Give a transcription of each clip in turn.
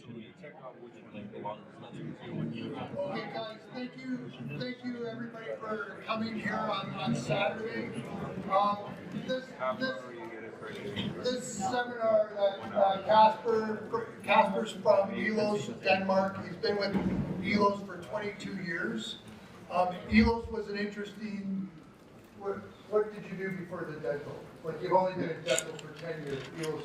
Okay, guys, thank you everybody for coming here on Saturday. Um, this, this, this seminar that Kasper's from Elos, Denmark. He's been with Elos for 22 years. Elos was an interesting. What did you do before the dental? Like you've only been in dental for 10 years. Elos.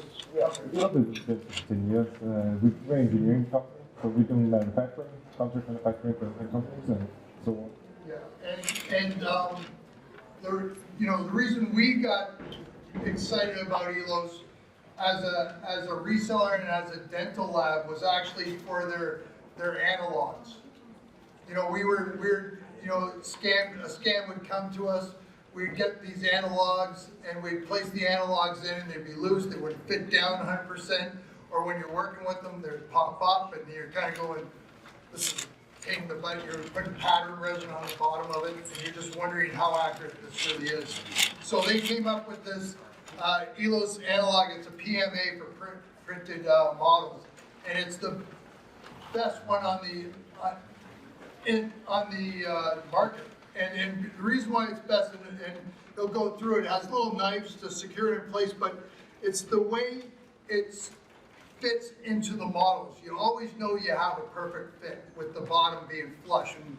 I've been for 10 years. We're an engineering company, so we do manufacturing, contract manufacturing for different companies and so on. Yeah, and the reason we got excited about Elos as a reseller and as a dental lab was actually for their analogs. You know, a scan would come to us. We'd get these analogs and we'd place the analogs in and they'd be loose, they wouldn't fit down 100%, or when you're working with them, they'd pop up and you're kind of going, this is taking the butt, you're putting pattern resin on the bottom of it, and you're just wondering how accurate this really is. So they came up with this Elos analog. It's a PMA for printed models, and it's the best one on the market. And the reason why it's best, and they'll go through it, has little knives to secure it in place, but it's the way it fits into the models. You always know you have a perfect fit with the bottom being flush, and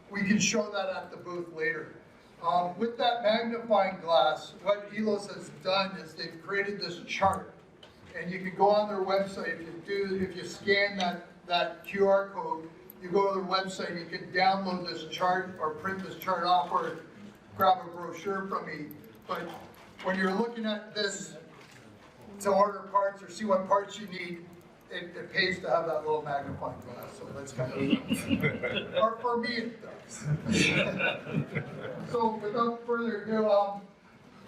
we can show that at the booth later. With that magnifying glass, what Elos has done is they've created this chart, and you can go on their website. If you scan that QR code, you go to their website, you can download this chart or print this chart off or grab a brochure from me. But when you're looking at this to order parts or see what parts you need, it pays to have that little magnifying glass. So that's kind of, or for me it does. So without further ado,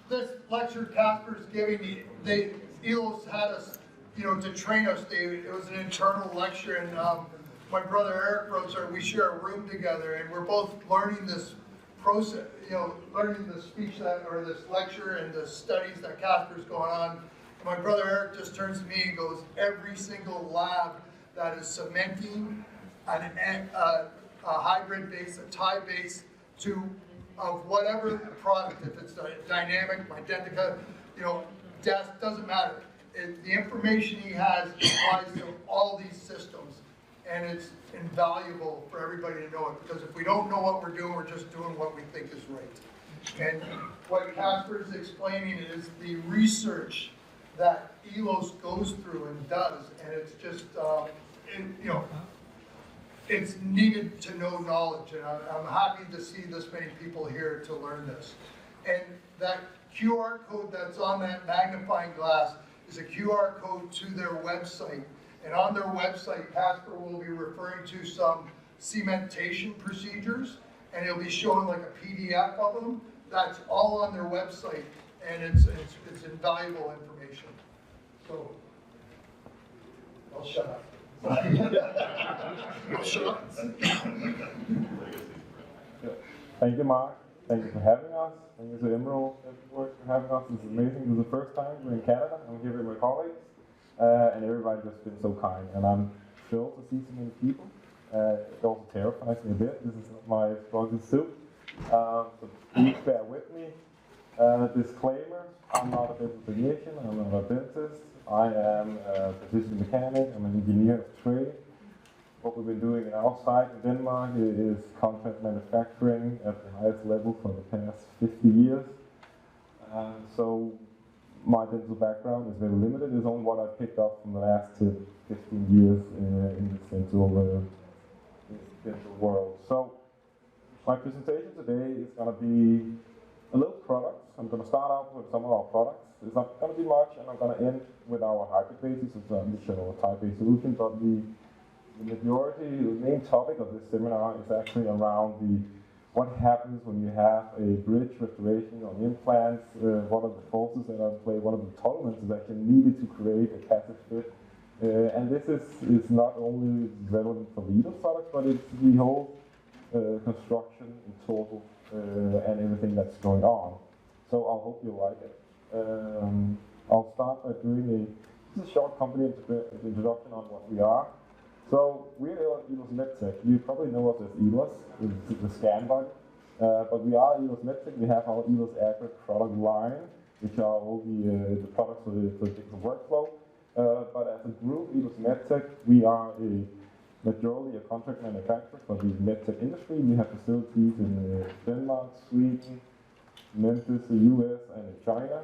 this lecture Kasper's giving, Elos had us, to train us. It was an internal lecture, and my brother Eric wrote, we share a room together, and we're both learning this process, learning the speech or this lecture and the studies that Kasper's going on. And my brother Eric just turns to me and goes, every single lab that is cementing a hybrid base, a tie base of whatever product, if it's dynamic, Identica, desk, doesn't matter. The information he has applies to all these systems. And it's invaluable for everybody to know it, because if we don't know what we're doing, we're just doing what we think is right. And what Kasper is explaining is the research that Elos goes through and does, and it's just, it's needed to know knowledge, and I'm happy to see this many people here to learn this. And that QR code that's on that magnifying glass is a QR code to their website. And on their website, Kasper will be referring to some cementation procedures, and he'll be showing like a PDF of them. That's all on their website, and it's invaluable information. So, I'll shut up. I'll shut up. Thank you, Mark. Thank you for having us. Thank you to Emerald for having us. This is amazing. This is the first time we're in Canada. I'm here with my colleagues. And everybody's just been so kind, and I'm thrilled to see so many people. It also terrifies me a bit. This is not my strongest suit, so please bear with me. Disclaimer, I'm not a dental technician, I'm not a dentist. I am a precision mechanic, I'm an engineer of trade. What we've been doing outside in Denmark is contract manufacturing at the highest level for the past 50 years. So my dental background is very limited. It's only what I've picked up from the last 10, 15 years in this dental world. So my presentation today is going to be a little products. I'm going to start out with some of our products. It's not going to be much, and I'm going to end with our hybrid bases, which are the show a tie-based solution. But the main topic of this seminar is actually around what happens when you have a bridge restoration on implants, what are the forces that are in play, what are the tolerances actually needed to create a passive fit. And this is not only relevant for the Elos products, but it's the whole construction in total and everything that's going on. So I hope you like it. I'll start by doing a This is a short company introduction on what we are. So we're Elos Medtech. You probably know us as Elos, the scan body. But we are Elos Medtech. We have our Elos Accurate product line, which are all the products for the digital workflow. But as a group, Elos Medtech, we are majority a contract manufacturer for the medtech industry. We have facilities in Denmark, Sweden, Memphis, the US, and in China.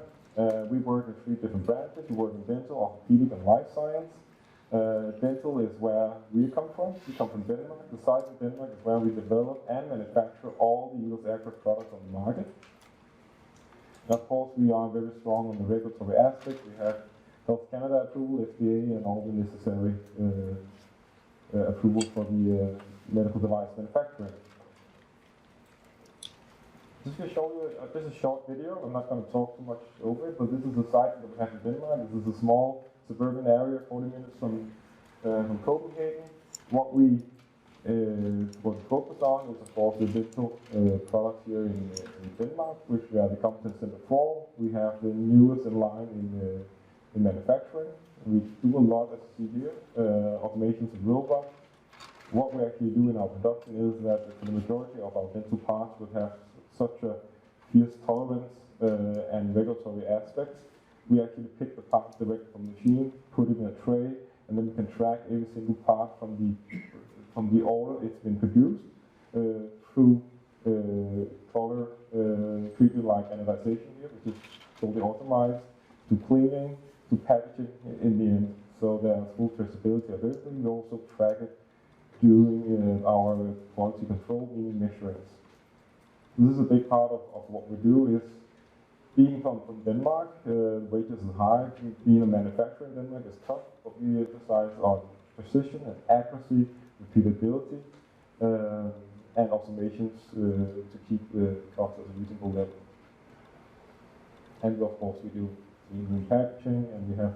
We work in 3 different branches. We work in dental, orthopedic, and life science. Dental is where we come from. We come from Denmark. The site in Denmark is where we develop and manufacture all the Elos Accurate products on the market. And of course, we are very strong on the regulatory aspect. We have Health Canada approval, FDA, and all the necessary approval for the medical device manufacturing. Just to show you just a short video. I'm not going to talk too much over it, but this is the site that we have in Denmark. This is a small suburban area, 40 minutes from Copenhagen. What we focus on is, of course, the digital products here in Denmark, which we are the competence center for. We have the newest in line in manufacturing. We do a lot, as you see here, automations of robots. What we actually do in our production is that for the majority of our dental parts would have such a fierce tolerance and regulatory aspects. We actually pick the parts directly from the machine, put it in a tray, and then we can track every single part from the order it's been produced through color treatment like anodization here, which is totally automated, to cleaning, to packaging in the end. So there's full traceability of everything. We also track it during our quality control, meaning measurements. This is a big part of what we do is being from Denmark, wages is high. Being a manufacturer in Denmark is tough, but we emphasize on precision and accuracy, repeatability, and automations to keep the cost at a reasonable level. And of course we do clean packaging, and we have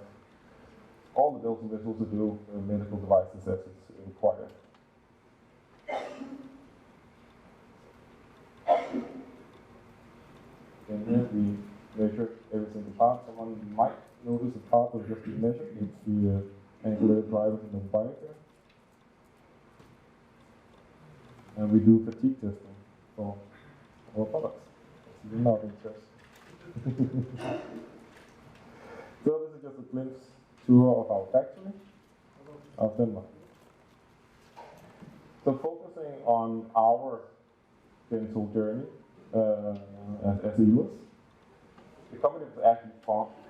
all the bells and whistles to do medical devices as it's required. And here we measure every single part. Someone might notice a part that just been measured. It's the angular drivers in the binder. And we do fatigue testing for our products. It's not interest. So this is just a glimpse tour of our factory of Denmark. So focusing on our dental journey as Elos. The company was actually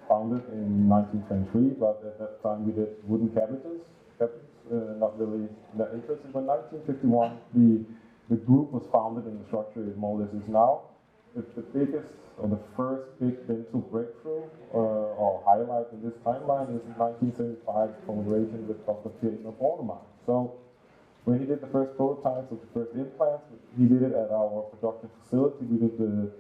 founded in 1923, but at that time we did wooden cabinets, not really that interesting. But 1951, the group was founded in the structure it more or less is now. It's the biggest or the first big dental breakthrough or highlight in this timeline is 1975 collaboration with Dr. Technorama. So when he did the first prototypes of the first implants, he did it at our production facility. We did the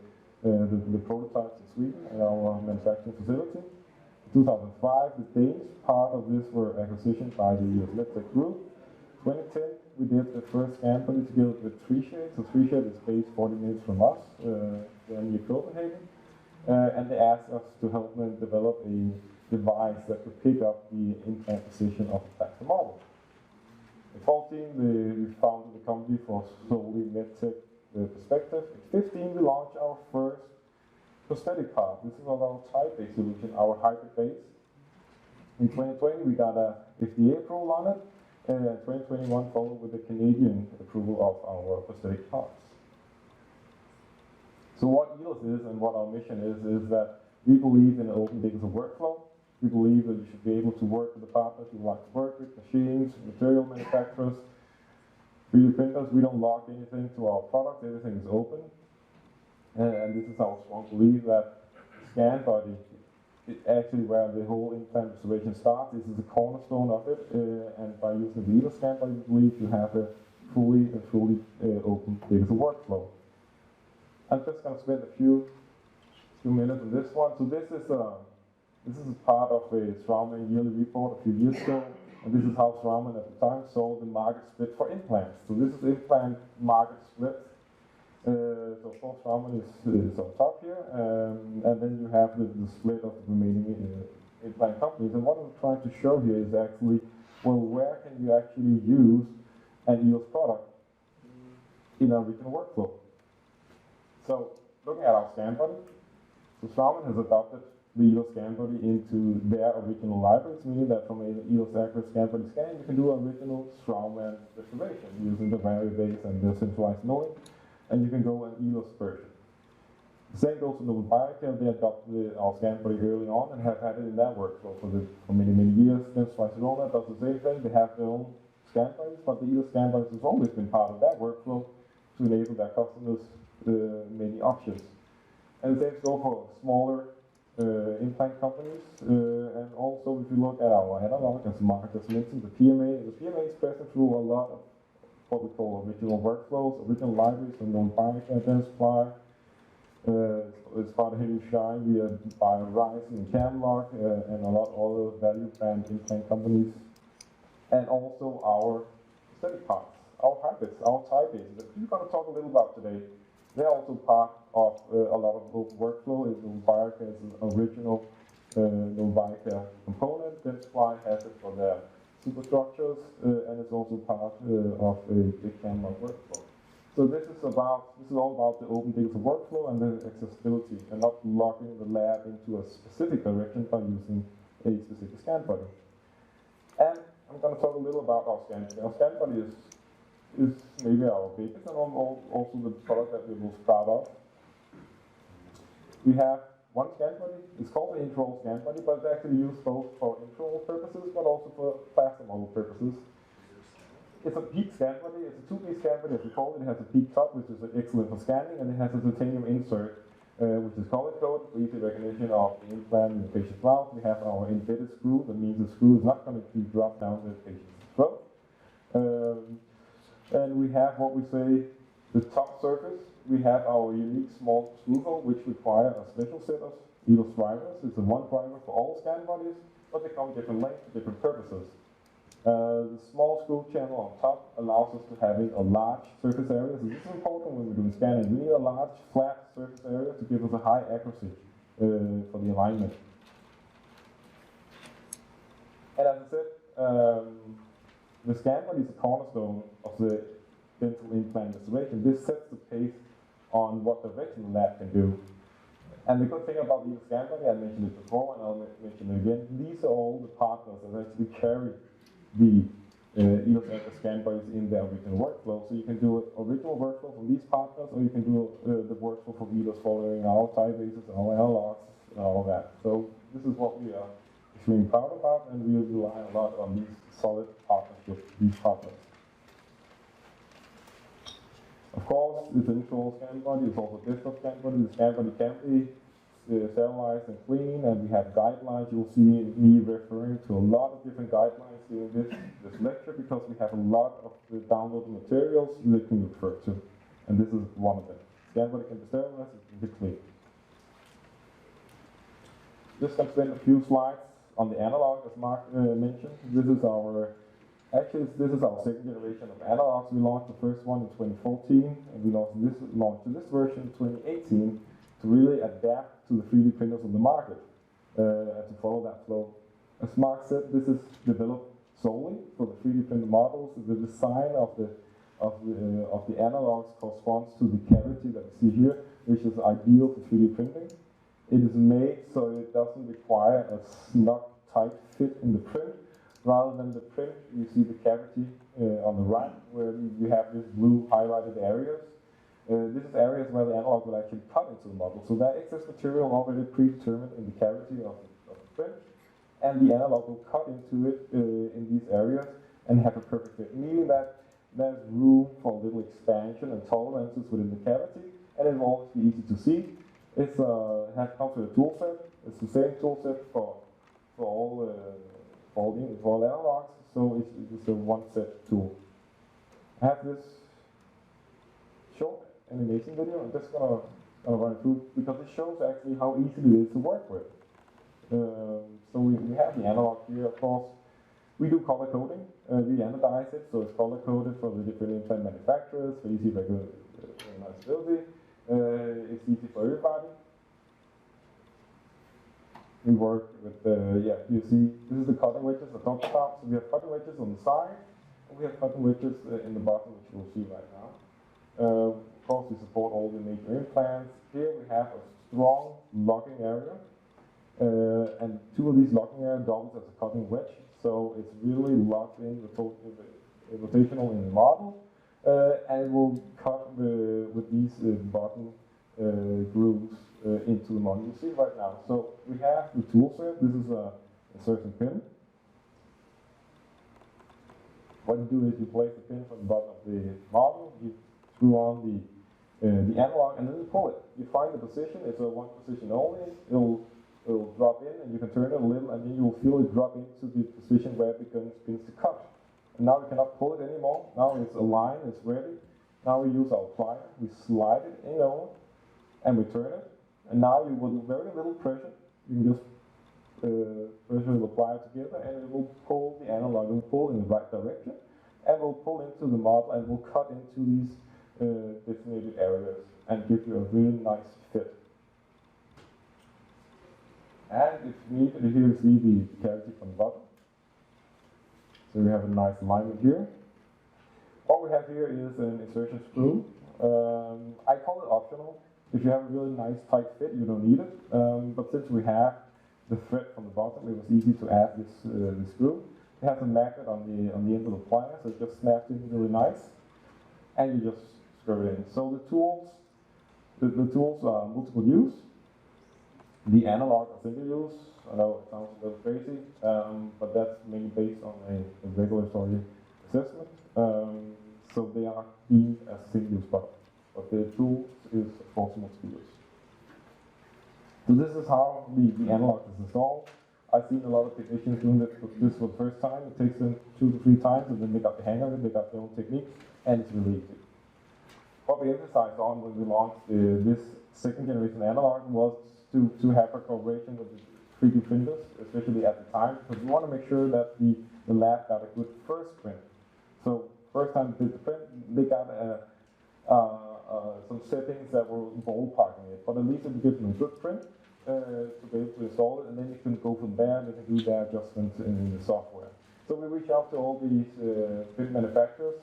prototypes in Sweden at our manufacturing facility. In 2005, the Danish part of this were acquisition by the Elos Medtech group. 2010, we did the first scan body together with 3Shape. So 3Shape is based 40 minutes from us, near Copenhagen. And they asked us to help them develop a device that could pick up the implant position of the fracture model. In 2014, we founded the company for solely medtech perspective. In 2015, we launched our first prosthetic part. This is our type-based solution, our hybrid base. In 2020, we got a FDA approval on it, and 2021 followed with the Canadian approval of our prosthetic parts. So what Elos is and what our mission is that we believe in an open digital workflow. We believe that you should be able to work with the partners you like to work with, machines, material manufacturers, 3D printers. We don't lock anything to our product, everything is open. And this is our strong belief that scan body is actually where the whole implant restoration starts. This is the cornerstone of it, and by using the Elos scan body, we believe you have a fully open digital workflow. I'm just going to spend a few minutes on this one. So this is part of a Straumann yearly report a few years ago, and this is how Straumann at the time saw the market split for implants. So this is the implant market split. So of course Straumann is on top here, and then you have the split of the remaining implant companies. And what I'm trying to show here is actually, well, where can you actually use an Elos product in a regional workflow? So looking at our scan body, so Straumann has adopted the Elos scan body into their original libraries, meaning that from an Elos accurate scan body scan, you can do original Straumann restoration using the variabase and the centralized milling, and you can go an Elos version. The same goes for Nobel Biocare. They adopted our scan body early on and have had it in their workflow for many, many years. Then Schweizerona does the same thing. They have their own scan bodies, but the Elos scan bodies has always been part of that workflow to enable their customers many options. And the same goes for smaller implant companies, and also if you look at our analog, as Mark just mentioned, the PMA is present through a lot of what we call original workflows, original libraries, from non-Biocare, Dentsply, as part of Henry Schein, we are by Horizon and Camlock, and a lot of other value brand implant companies, and also our aesthetic parts, our hybrids, our tie bases that we're going to talk a little about today. They're also part of a lot of those workflow. Biocare is an original Biocare component. Dentsply has it for their superstructures, and it's also part of a Camlock workflow. So this is all about the open data workflow and the accessibility, and not locking the lab into a specific direction by using a specific scan body. And I'm going to talk a little about our scan body. Our scan body is maybe our biggest and also the product that we will start off. We have one scan body. It's called the intraoral scan body, but it's actually used both for intraoral purposes but also for plaster model purposes. It's a peak scan body. It's a two-piece scan body, as we call it. It has a peak top, which is excellent for scanning, and it has a titanium insert, which is color-coded for easy recognition of the implant in the patient's mouth. We have our embedded screw. That means the screw is not going to be dropped down the patient's throat. And we have what we say the top surface. We have our unique small screw hole, which require a special set of Elos drivers. It's a one driver for all scan bodies, but they come different lengths for different purposes. The small screw channel on top allows us to having a large surface area. So this is important when we're doing scanning. We need a large, flat surface area to give us a high accuracy for the alignment. And as I said, the scan body is a cornerstone of the dental implant restoration. This sets the pace on what the retinal lab can do. And the good thing about the scan body, I mentioned it before and I'll mention it again, these are all the partners that actually carry the Elos scan bodies in their original workflow. So you can do an original workflow from these partners, or you can do the workflow from Elos following our tie bases, our analogs, and all that. So this is what we are extremely proud about, and we rely a lot on these solid partnerships, these partners. Of course, it's an intraoral scan body, it's also a desktop scan body. The scan body can be sterilized and clean, and we have guidelines. You'll see me referring to a lot of different guidelines during this lecture, because we have a lot of the downloaded materials you can refer to, and this is one of them. Scan body can be sterilized, it can be clean. Just going to spend a few slides on the analog, as Mark mentioned. This is our second generation of analogs. We launched the first one in 2014, and we launched this version in 2018 to really adapt to the 3D printers on the market and to follow that flow. As Mark said, this is developed solely for the 3D printer models. The design of the analogs corresponds to the cavity that we see here, which is ideal for 3D printing. It is made so it doesn't require a snug, tight fit in the print. Rather than the print, you see the cavity on the right, where you have these blue highlighted areas. This is areas where the analog will actually cut into the model. So that excess material already predetermined in the cavity of the print, and the analog will cut into it in these areas and have a perfect fit, meaning that there's room for a little expansion and tolerances within the cavity, and it will always be easy to see. It comes with a tool set. It's the same tool set for all analogs, so it's a one-set tool. I have this short animation video. I'm just gonna run it through because it shows actually how easy it is to work with. So we have the analog here, of course. We do color coding. We anodize it, so it's color coded for the different implant manufacturers for easy recognizability. It's easy for everybody. we work with, you see, this is the cutting wedges, the top top. So we have cutting wedges on the side, and we have cutting wedges in the bottom, which you'll see right now. Of course, we support all the major implants. Here we have a strong locking area, and two of these locking areas doubles as a cutting wedge. So it's really locked in rotational in the model, and it will cut with these bottom grooves into the model. You see right now. So we have the tool set. This is a insertion pin. What you do is you place the pin from the bottom of the model. You screw on the analog, and then you pull it. You find the position. It's a one position only. It'll drop in, and you can turn it a little, and then you will feel it drop into the position where it begins to cut. And now we cannot pull it anymore. Now it's aligned. It's ready. Now we use our plier. We slide it in over, and we turn it. And now you with very little pressure, you can just pressure the plier together, and it will pull the analog. It will pull in the right direction, and will pull into the model, and will cut into these designated areas and give you a really nice fit. And if you need, here you see the cavity from the bottom. So we have a nice alignment here. What we have here is an insertion screw. I call it optional. If you have a really nice tight fit, you don't need it. But since we have the thread from the bottom, it was easy to add this screw. It has a magnet on the end of the plier, so it just snaps in really nice, and you just screw it in. So the tools are multiple use. The analog are single use. I know it sounds a little crazy, but that's mainly based on a regulatory assessment. So they are deemed as single use products. But the tool is of course multiple use. So this is how the analog is installed. I've seen a lot of technicians doing this for the first time. It takes them 2 to 3 times, and then they got the hang of it, they got their own technique, and it's really easy. What we emphasized on when we launched this second generation analog was to have a cooperation with the 3D printers, especially at the time, because we want to make sure that the lab got a good first print. So first time they did the print, they got some settings that were ballparking it, but at least it gives them a good print to be able to install it, and then you can go from there and they can do their adjustments in the software. So we reached out to all these print manufacturers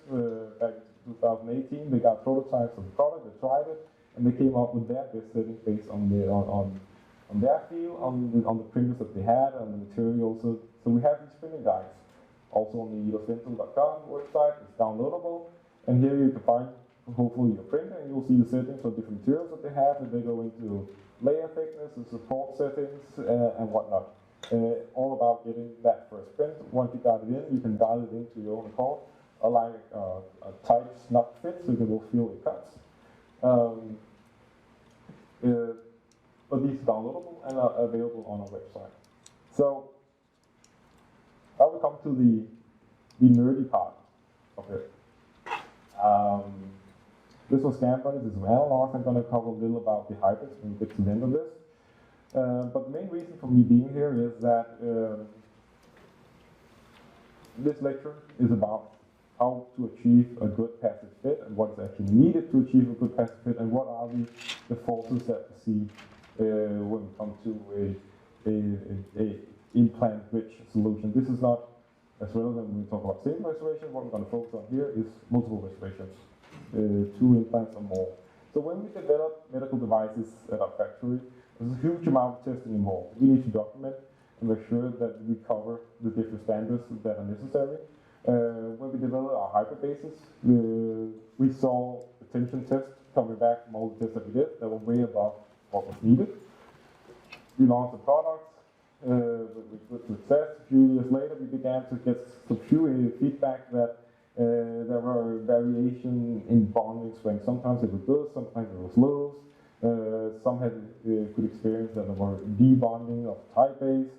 back in 2018. They got prototypes of the product, they tried it, and they came up with their best setting based on their feel, on the printers that they had, and the materials. So we have these printing guides. Also on the elosdental.com website, it's downloadable, and here you can find hopefully your printer, and you'll see the settings for different materials that they have, and they go into layer thickness, and support settings, and whatnot. All about getting that first print. Once you got it in, you can dial it into your own accord, like a tight snap fit, so you will feel it cuts. But these are downloadable and are available on our website. So now we come to the nerdy part of it. This was Scambone, this is analog. I'm going to cover a little about the hybrids when we get to the end of this. But the main reason for me being here is that this lecture is about how to achieve a good passive fit and what is actually needed to achieve a good passive fit, and what are the forces that we see when we come to a implant-rich solution. This is not as relevant when we talk about single restoration. What we're going to focus on here is multiple restorations, 2 implants or more. So when we develop medical devices at our factory, there's a huge amount of testing involved. We need to document and make sure that we cover the different standards that are necessary. When we developed our hybrid bases, we saw the tension tests coming back from all the tests that we did that were way above what was needed. We launched the products with good success. A few years later, we began to get some few feedback that there were variation in bonding strength. Sometimes it was good, sometimes it was loose. Some had could experience that there were debonding of type A's.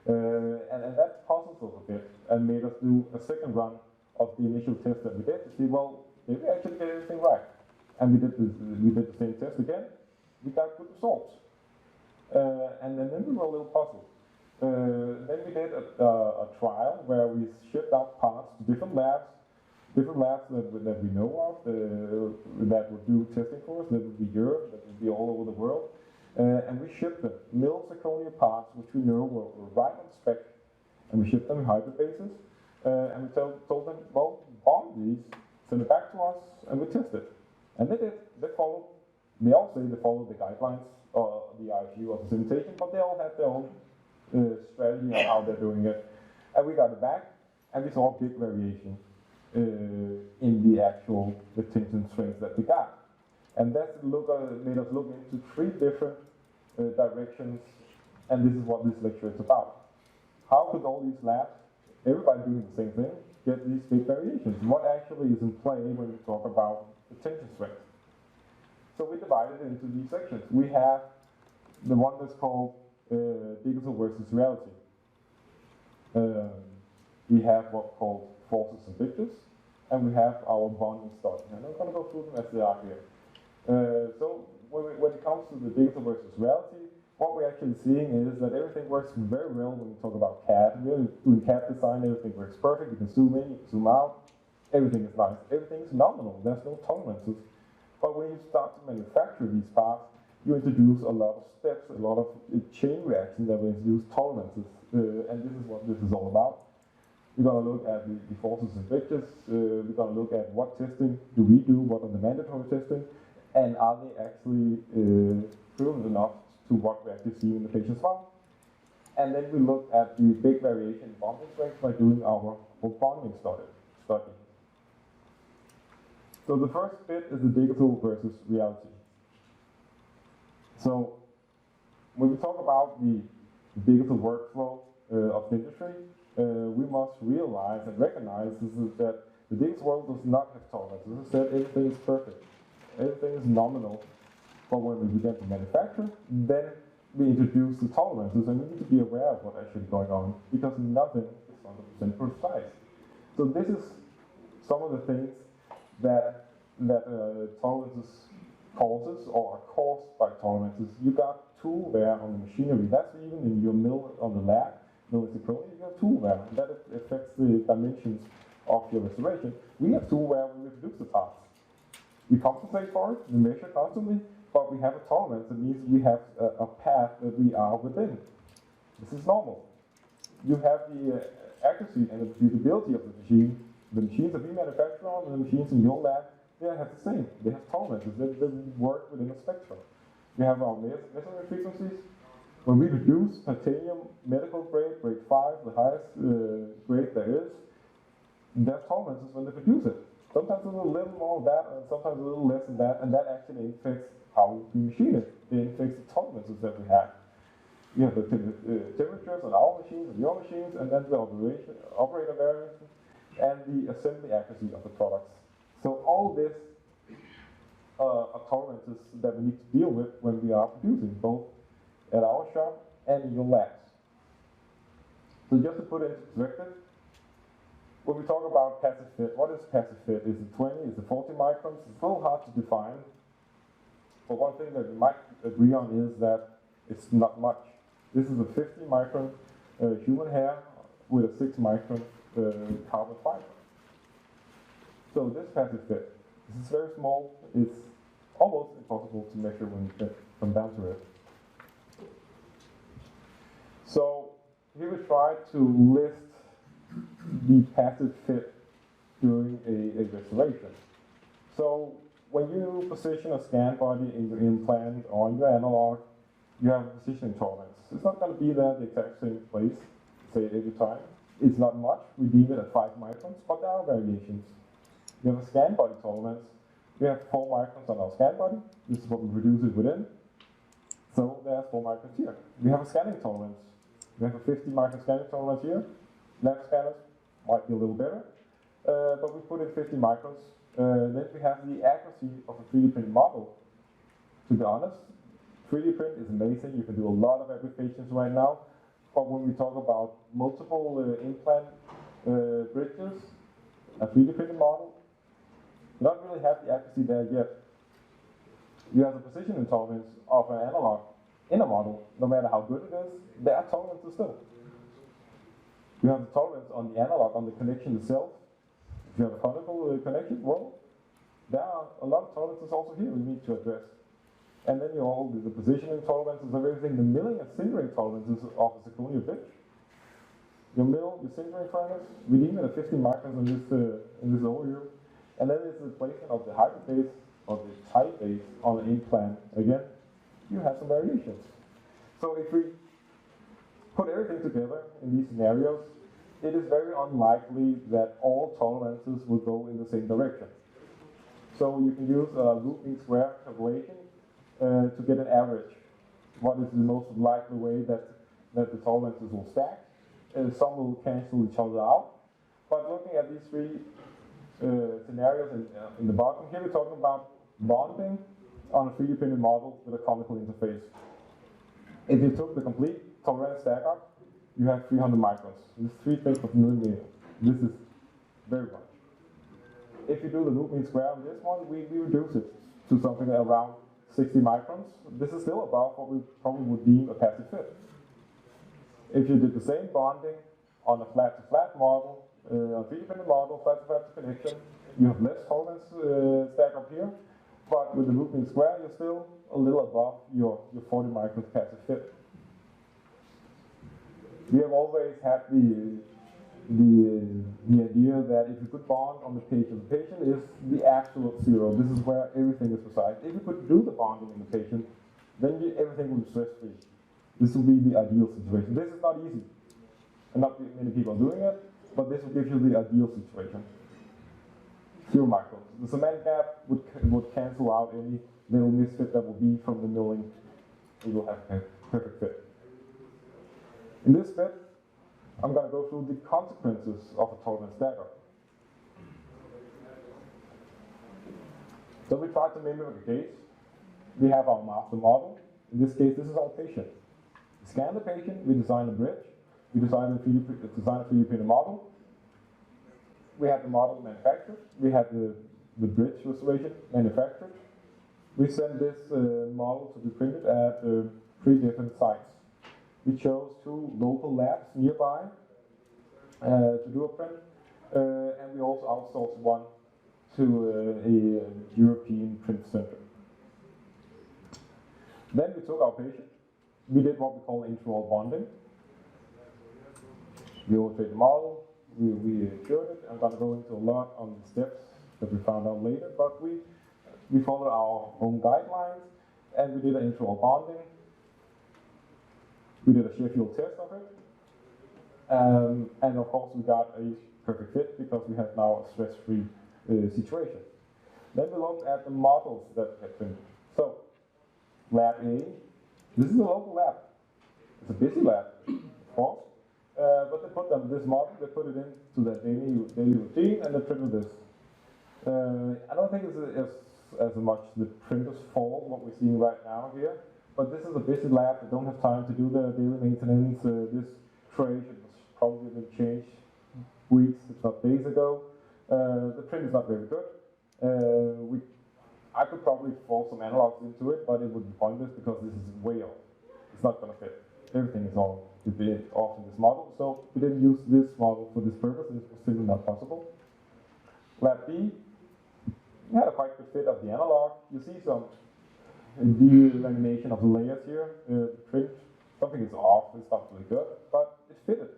And that puzzled us a bit and made us do a second run of the initial test that we did to see, well, did we actually get everything right? And we did the same test again. We got good results. And then we were a little puzzled. Then we did a trial where we shipped out parts to different labs that we know of, that would do testing for us. That would be Europe, that would be all over the world. And we ship them mill zirconia parts, which we know were right on spec, and we ship them in hybrid basis. And we told them, well, bond these, send it back to us, and we test it. And they did. They followed. They all say they followed the guidelines or the IFU of facilitation, but they all had their own strategy on how they're doing it. And we got it back, and we saw a big variation in the actual tension strength that we got. And that made us look into 3 different directions, and this is what this lecture is about. How could all these labs, everybody doing the same thing, get these big variations? What actually is in play when we talk about the tension strength? So we divided it into these sections. We have the one that's called digital versus reality. We have what's called forces and vectors, and we have our bonding study. And I'm going to go through them as they are here. So when it comes to the digital versus reality, what we're actually seeing is that everything works very well when we talk about CAD. We're doing CAD design, everything works perfect. You can zoom in, you can zoom out. Everything is nice. Everything is nominal. There's no tolerances. But when you start to manufacture these parts, you introduce a lot of steps, a lot of chain reactions that will introduce tolerances. And this is what this is all about. We're going to look at the forces and vectors. We're going to look at what testing do we do, what are the mandatory testing, and are they actually proven enough to what we actually see in the patient's file. And then we look at the big variation in bonding strength by doing our bonding study. So the first bit is the digital versus reality. So when we talk about the digital workflow of industry, we must realize and recognize that the digital world does not have tolerance. As I said, everything is perfect. Everything is nominal. But when we begin to manufacture, then we introduce the tolerances, and we need to be aware of what's actually going on, because nothing is 100% precise. So this is some of the things that tolerances causes or are caused by tolerances. You got tool wear on the machinery. That's even in your mill on the lab. No, it's you have tool wear. That affects the dimensions of your restoration. We have tool wear when we produce the parts. We compensate for it, we measure constantly, but we have a tolerance. It means we have a path that we are within. This is normal. You have the accuracy and the usability of the machine. The machines that we manufacture on and the machines in your lab, they have the same. They have tolerances. They work within a spectrum. We have our measurement frequencies. When we produce titanium medical grade, grade 5, the highest grade there is, there's tolerances when they produce it. Sometimes a little more of that, and sometimes a little less than that, and that actually affects how we machine it. It affects the tolerances that we have. We have the temperatures on our machines and your machines, and then the operator variances, and the assembly accuracy of the products. So all this are tolerances that we need to deal with when we are producing, both at our shop and in your labs. So just to put it into perspective, when we talk about passive fit, what is passive fit? Is it 20? Is it 40 microns? It's a little hard to define. But one thing that we might agree on is that it's not much. This is a 50 micron human hair with a 6 micron carbon fiber. So this passive fit, this is very small. It's almost impossible to measure when you come down to it. So here we try to list the passive fit during a restoration. So when you position a scan body in your implant or in your analog, you have a positioning tolerance. It's not going to be there the exact same place, say every time. It's not much. We deem it at 5 microns, but there are variations. We have a scan body tolerance. We have 4 microns on our scan body. This is what we produce it within. So there's 4 microns here. We have a scanning tolerance. We have a 50 micron scanning tolerance here. Lab scanners might be a little better, but we put in 50 microns. Then we have the accuracy of a 3D printed model. To be honest, 3D print is amazing. You can do a lot of applications right now. But when we talk about multiple implant bridges, a 3D printed model, you don't really have the accuracy there yet. You have the positioning tolerance of an analog in a model. No matter how good it is, there are tolerances still. You have the tolerance on the analog, on the connection itself. If you have a conical connection, well, there are a lot of tolerances also here we need to address. And then you all do the positioning tolerances of everything. The milling and sintering tolerances of a zirconia bit. Your mill, your sintering furnace, we leave it at 50 microns in this overview. And then there's the placement of the hybrid base or the tight base on an implant. Again, you have some variations. So if we put everything together in these scenarios, it is very unlikely that all tolerances will go in the same direction. So you can use a root mean square calculation to get an average. What is the most likely way that the tolerances will stack? Some will cancel each other out. But looking at these three scenarios in the bottom, here we're talking about bonding on a 3D printed model with a conical interface. If you took the complete tolerance stack up, you have 300 microns. This is 3/5 of a millimeter. This is very much. If you do the root mean square on this one, we reduce it to something around 60 microns. This is still above what we probably would deem a passive fit. If you did the same bonding on a flat-to-flat model, a 3D printed model, flat-to-flat connection, you have less tolerance stack up here, but with the root mean square, you're still a little above your 40 microns passive fit. We have always had the idea that if you put bond on the patient is the absolute zero. This is where everything is precise. If you could do the bonding in the patient, then everything will be stress-free. This will be the ideal situation. This is not easy, and not many people are doing it, but this will give you the ideal situation. 0 microns. The cement gap would cancel out any little misfit that will be from the milling. You will have a perfect fit. In this bit, I'm going to go through the consequences of a tolerance stagger. So we try to mimic a case. We have our master model. In this case, this is our patient. We scan the patient, we design a bridge, we design a 3D printed model. We have the model manufactured, we have the bridge restoration manufactured. We send this model to be printed at 3 different sites. We chose 2 local labs nearby to do a print, and we also outsourced one to a European print center. Then we took our patient, we did what we call intraoral bonding. We overlaid the model, we cured it. I'm going to go into a lot on the steps that we found out later, but we followed our own guidelines, and we did an intraoral bonding. We did a shear field test of it, and of course we got a perfect fit because we have now a stress-free situation. Then we looked at the models that we had printed. So, lab A, this is a local lab. It's a busy lab, of course, but they put this model, they put it into their daily routine, and they printed this. I don't think it's as much the printer's fault, what we're seeing right now here. But this is a busy lab, they don't have time to do their daily maintenance. This tray should probably been changed weeks, if not days ago. The print is not very good. I could probably fold some analogs into it, but it would be pointless because this is way off. It's not going to fit. Everything is all off in this model, so we didn't use this model for this purpose. This was simply not possible. Lab B, we had a quite good fit of the analog. You see some delamination of the layers here. The print, something is off, it's not really good, but it fitted.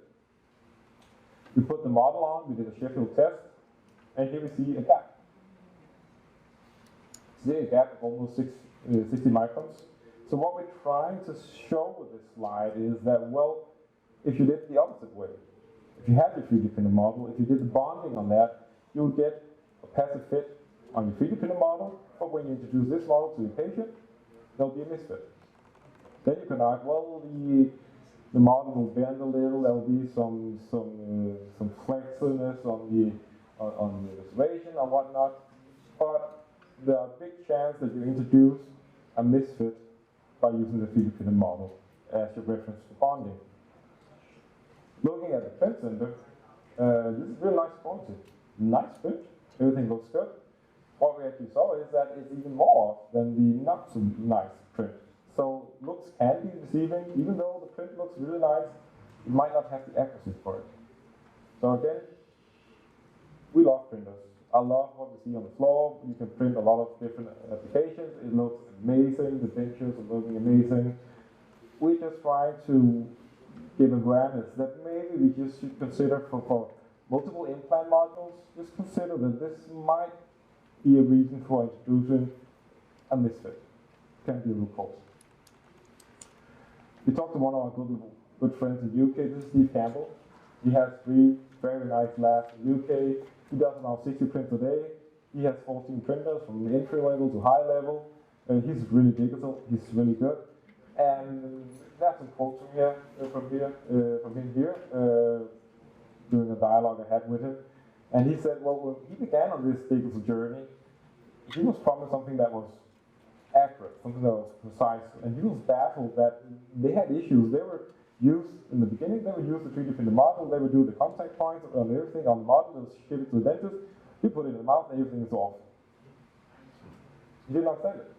We put the model on, we did a shear field test, and here we see a gap. See a gap of almost 60 microns. So what we're trying to show with this slide is that, well, if you did the opposite way, if you had your 3D printed model, if you did the bonding on that, you would get a passive fit on your 3D printed model, but when you introduce this model to your patient, there'll be a misfit. Then you can argue, well, the model will bend a little, there'll be some flexiness on the restoration or whatnot, but there are a big chance that you introduce a misfit by using the 3D printed model as your reference for bonding. Looking at the print center, this is really nice quality. Nice print, everything looks good. What we actually saw is that it's even more than the not so nice print. So looks can be deceiving, even though the print looks really nice, it might not have the accuracy for it. So again, we love printers. I love what we see on the floor. You can print a lot of different applications. It looks amazing. The dentures are looking amazing. We just try to give awareness that maybe we just should consider for multiple implant modules, just consider that this might be a reason for introducing a misfit. Can be a root cause. We talked to one of our good friends in UK. This is Steve Campbell. He has 3 very nice labs in UK. He does around 60 prints a day. He has 14 printers from entry level to high level. He's really digital. He's really good. And there's some quotes from him here during a dialogue I had with him. And he said, well, when he began on this digital journey, he was promised something that was accurate, something that was precise. And he was baffled that they had issues. They were used in the beginning, they would use the 3D printed model, they would do the contact points on everything on the model, they would ship it to the dentist, he put it in the mouth, and everything is off. He did not send it.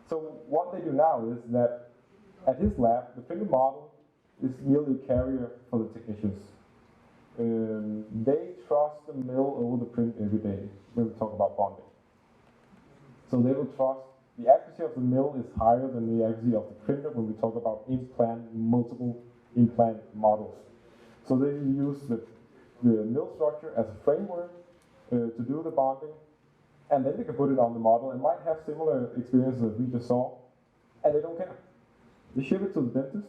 So what they do now is that at his lab, the printed model is merely a carrier for the technicians. They trust the mill over the print every day when we talk about bonding. So they will trust the accuracy of the mill is higher than the accuracy of the printer when we talk about multiple implant models. So they use the mill structure as a framework to do the bonding, and then they can put it on the model and might have similar experiences that we just saw, and they don't care. They ship it to the dentist.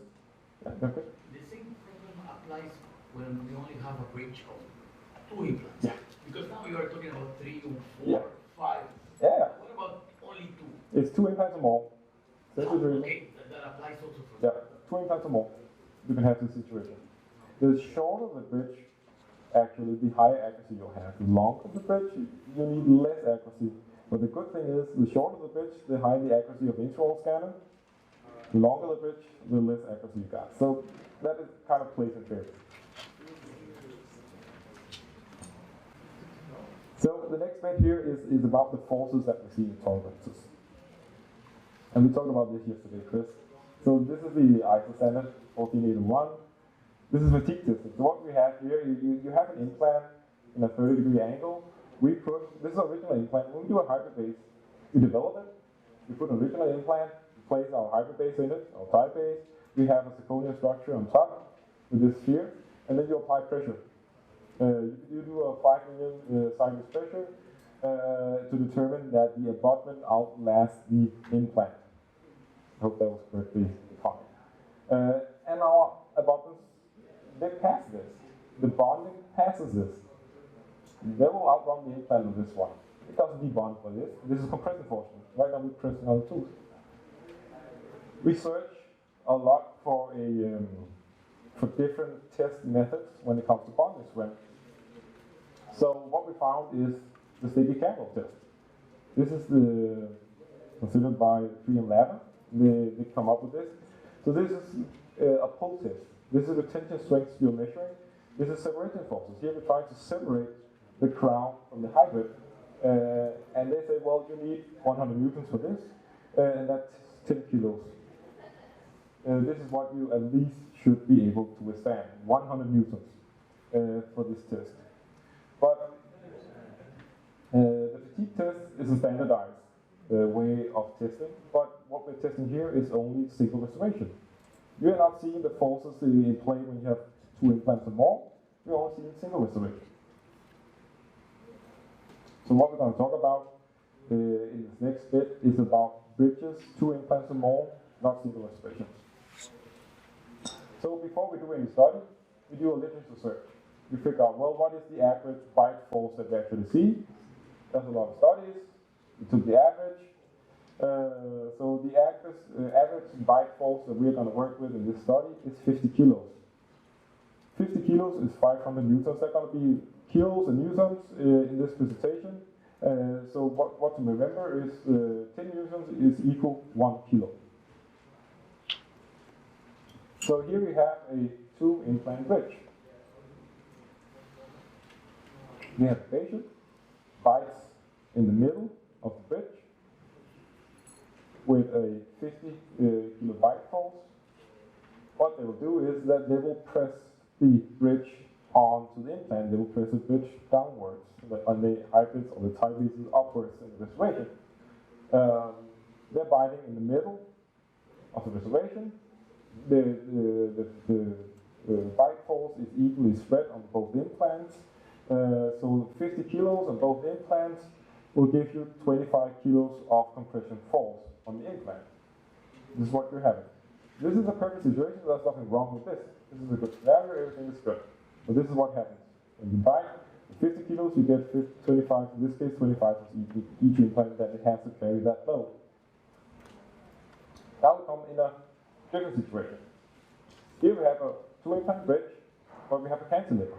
Yeah, okay. The same problem applies when we only have a bridge of 2 implants. Yeah. Because now you are talking about 3 or 4, Yeah. 5. Yeah. What about only 2? It's 2 implants or more. Okay, that applies also for Yeah, 2 implants or more. You can have this situation. The shorter the bridge, actually, the higher accuracy you'll have. The longer the bridge, you need less accuracy. But the good thing is, the shorter the bridge, the higher the accuracy of the intraoral scanner. The longer the bridge, the less accuracy you got. So that is kind of place and fair. So the next bit here is about the forces that we see in tolerances. And we talked about this yesterday, Chris. So this is the ISO standard 14801. This is fatigue testing. So what we have here, you have an implant in a 30-degree angle. This is an original implant. When we do a hybrid base, we develop it. We put an original implant, place our hybrid base in it, our tie base. We have a zirconia structure on top with this sphere, and then you apply pressure. You do a 5 million sinus pressure to determine that the abutment outlasts the implant. I hope that was correctly defined. And our abutments, they pass this. The bonding passes this. They will outrun the implant with this one. It doesn't debond for this. This is compressive force. Right now we're pressing on the tooth. We search a lot for different test methods when it comes to bonding strength. So what we found is the sticky Campbell test. This is considered by 3M Lab. They come up with this. So this is a pull test. This is the tension strength you're measuring. This is separation forces. Here we're trying to separate the crown from the hybrid. And they say, well, you need 100 newtons for this, and that's 10 kilos. This is what you at least should be able to withstand, 100 newtons for this test. But the fatigue test is a standardized way of testing, but what we're testing here is only single restoration. You are not seeing the forces in play when you have 2 implants or more, you're only seeing single restoration. So what we're going to talk about in this next bit is about bridges, 2 implants or more, not single restorations. So before we do any study, we do a literature search. We figure out, well, what is the average bite force that we actually see? There's a lot of studies. We took the average. So the average bite force that we're going to work with in this study is 50 kilos. 50 kilos is 500 newtons. They're going to be kilos and newtons in this presentation. So what to remember is 10 newtons is equal 1 kilo. So here we have a 2 implant bridge. We have a patient, bites in the middle of the bridge with a 50 kilo bite force. What they will do is that they will press the bridge onto the implant, they will press the bridge downwards, but on the hybrids or the tie pieces upwards in the reservation. They're binding in the middle of the reservation. The bite force is equally spread on both implants. So 50 kilos on both implants will give you 25 kilos of compression force on the implant. This is what you're having. This is a perfect situation, there's nothing wrong with this. This is a good scenario, everything is good. But this is what happens. When you bite 50 kilos, you get 25, in this case 25 is each implant that it has to carry that load. Now we come in a different situation. Here we have a 2-implant bridge, but we have a cantilever.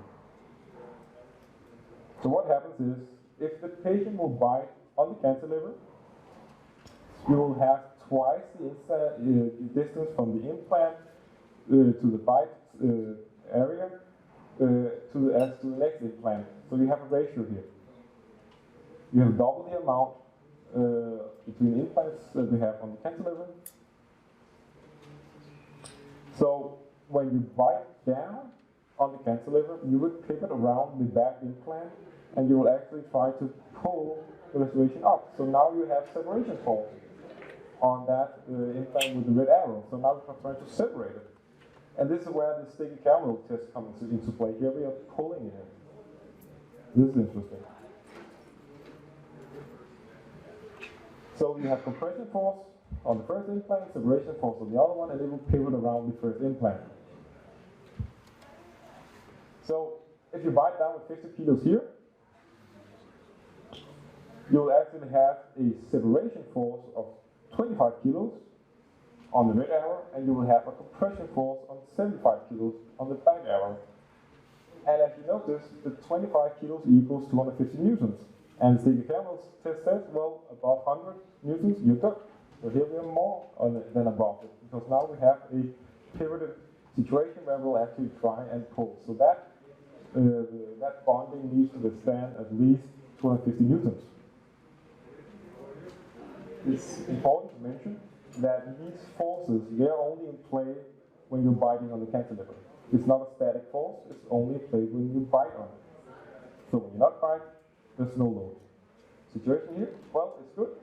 So what happens is, if the patient will bite on the cantilever, you will have twice the distance from the implant to the bite area as to the next implant. So you have a ratio here. You have double the amount between implants that we have on the cantilever. So when you bite down on the cantilever, you will pivot around the back implant and you will actually try to pull the reservation up. So now you have separation force on that implant with the red arrow. So now we're trying to separate it. And this is where the sticky camera test comes into play. Here we are pulling it in. This is interesting. So you have compression force on the first implant, separation force on the other one, and it will pivot around the first implant. So if you bite down with 50 kilos here, you will actually have a separation force of 25 kilos on the red arrow, and you will have a compression force on 75 kilos on the back arrow. And as you notice, the 25 kilos equals 250 newtons. And the sticky camera test says, well, above 100 newtons, you're good. So here we are more on it than above it, because now we have a pivoted situation where we'll actually try and pull. So that bonding needs to withstand at least 250 newtons. It's important to mention that these forces, they're only in play when you're biting on the cantilever. It's not a static force, it's only in play when you bite on it. So when you not bite, there's no load. Situation here, well, it's good.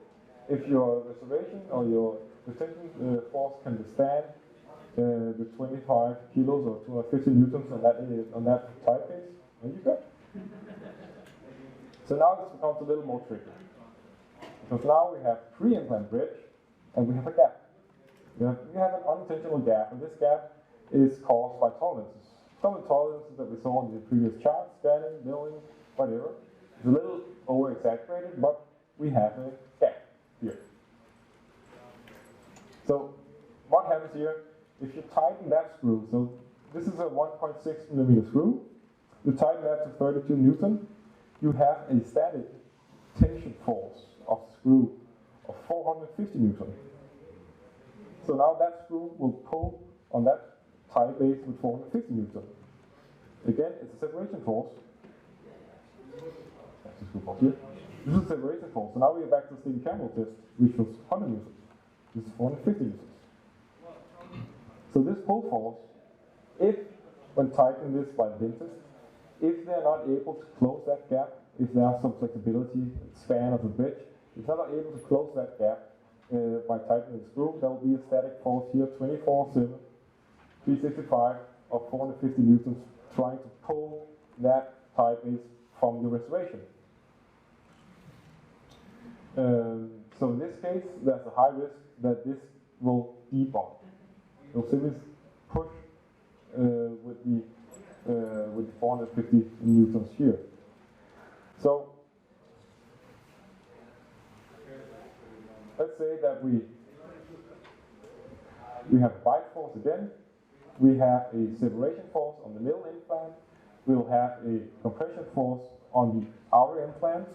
If your reservation or your retention force can withstand the 25 kilos or 250 newtons on that type case, then you're good. So now this becomes a little more tricky. Because now we have 3-implant bridge, and we have a gap. We have an unintentional gap, and this gap is caused by tolerances. Some of the tolerances that we saw in the previous chart, scanning, milling, whatever, is a little over-exaggerated, but we have a gap here. So what happens here, if you tighten that screw, so this is a 1.6 millimeter screw, you tighten that to 32 Newton, you have a static tension force of the screw of 450 Newton. So now that screw will pull on that tie base with 450 Newton. Again, it's a separation force. That's the screw force here. This is a separation force. So now we are back to the sticky camera test, which was 100 Newton. This is 450 Newton. So this pull force, if when tightening this by the dentist, if they're not able to close that gap, if there are some flexibility, span of the bridge, if they're not able to close that gap by tightening the screw, there will be a static force here, 24/7, 365 of 450 newtons, trying to pull that tie base from your reservation. So in this case, there's a high risk that this will debond. It will simply push with the 450 newtons here. So let's say that we have a bite force again. We have a separation force on the middle implant. We'll have a compression force on the outer implants.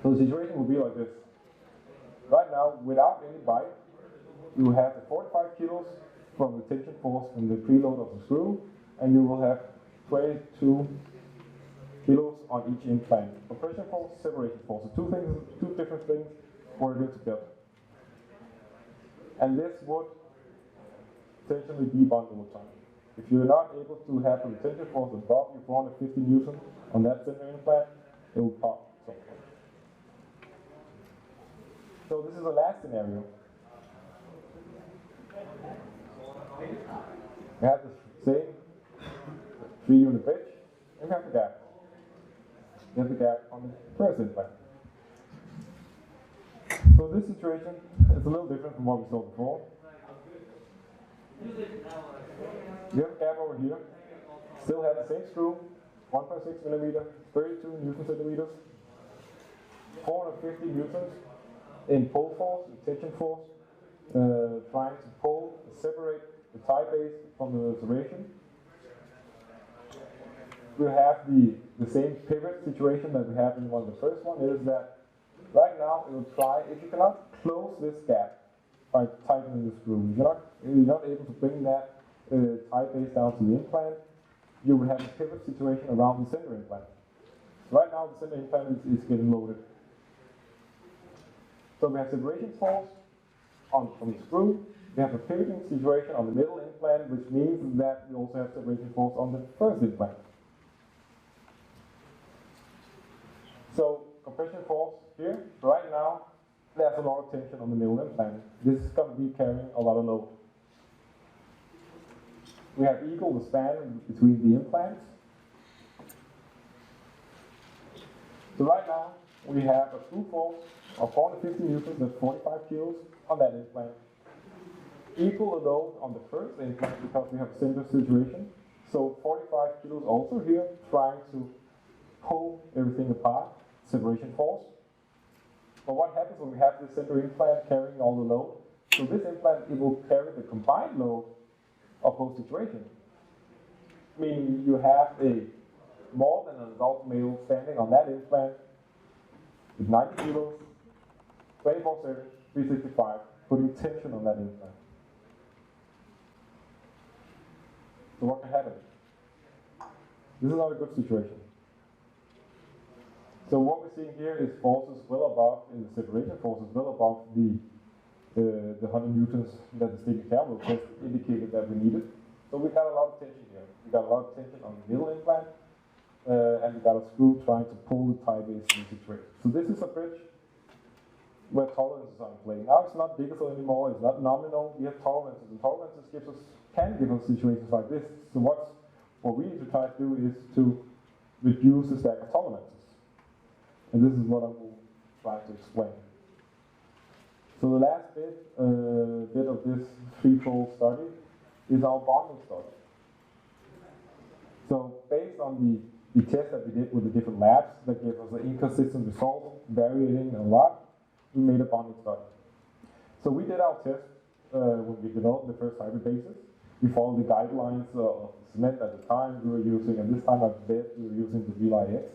So the situation will be like this. Right now, without any bite, you will have the 45 kilos from the tension force from the preload of the screw, and you will have 22 kilos on each implant. Compression force, separation force. The two different things working together. And this would potentially debond over time. If you're not able to have a retention force above your 450 newton on that center implant, it will pop at some point. So this is the last scenario. We have the same 3-unit bridge, and we have the gap. We have the gap on the first implant. So this situation is a little different from what we saw before. You have a gap over here, still have the same screw, 1.6 millimeter, 32 newton centimeters, 450 newtons in pull force, in tension force, trying to pull, separate the tie base from the serration. We have the same pivot situation that we have in the first one, is that right now it will try, if you cannot close this gap by tightening the screw, you're not able to bring that tie base down to the implant, you will have a pivot situation around the center implant. Right now the center implant is getting loaded. So we have separation force from the screw, we have a pivoting situation on the middle implant, which means that we also have separation force on the first implant. So compression force here, right now, there's a lot of tension on the middle implant. This is going to be carrying a lot of load. We have equal the span between the implants. So right now, we have a screw force of 450 newtons, that's 45 kilos on that implant. Equal the load on the first implant because we have a center situation. So 45 kilos also here, trying to pull everything apart, separation force. But what happens when we have the center implant carrying all the load? So this implant, it will carry the combined load of both situations. Meaning you have a more than an adult male standing on that implant with 90 kilos, 24/7, 365, putting tension on that implant. So what can happen? This is not a good situation. So what we're seeing here is forces well above, in the separation forces well above the 100 newtons that the sticking camera test indicated that we needed. So we got a lot of tension here. We got a lot of tension on the middle implant, and we got a screw trying to pull the tie base in the situation. So this is a bridge where tolerances are in play. Now it's not digital anymore, it's not nominal, we have tolerances, and tolerances can give us situations like this. So what we need to try to do is to reduce the stack of tolerances. And this is what I will try to explain. So the last bit of this threefold study is our bonding study. So based on the test that we did with the different labs that gave us an inconsistent result, varying a lot, we made a bonding study. So we did our test when we developed the first hybrid bases. We followed the guidelines of cement at the time we were using, and this time at bed we were using the Relay X.